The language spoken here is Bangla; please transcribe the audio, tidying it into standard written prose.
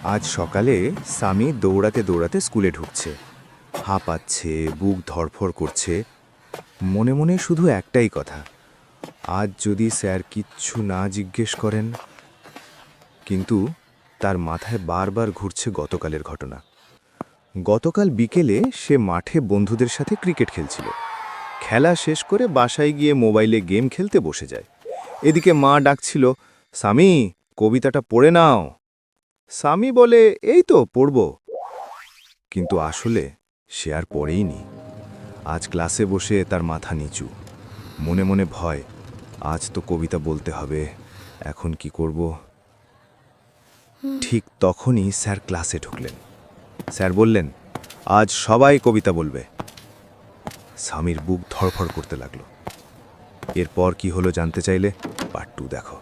আজ সকালে সামি দৌড়াতে দৌড়াতে স্কুলে ঢুকছে। হাঁপাচ্ছে, বুক ধড়ফড় করছে। মনে মনে শুধু একটাই কথা, আজ যদি স্যার কিচ্ছু না জিজ্ঞেস করেন। কিন্তু তার মাথায় বারবার ঘুরছে গতকালের ঘটনা। গতকাল বিকেলে সে মাঠে বন্ধুদের সাথে ক্রিকেট খেলছিল। খেলা শেষ করে বাসায় গিয়ে মোবাইলে গেম খেলতে বসে যায়। এদিকে মা ডাকছিল, সামি, কবিতাটা পড়ে নাও। সামি বলে, এই তো পড়ব। কিন্তু আসলে সে আর পড়েইনি। আজ ক্লাসে বসে তার মাথা নিচু, মনে মনে ভয়, আজ তো কবিতা বলতে হবে, এখন কি করব। ঠিক তখনই স্যার ক্লাসে ঢুকলেন। স্যার বললেন, আজ সবাই কবিতা বলবে। সামির বুক ধড়ফড় করতে লাগলো। এরপর কি হলো জানতে চাইলে পার্ট 2 দেখো।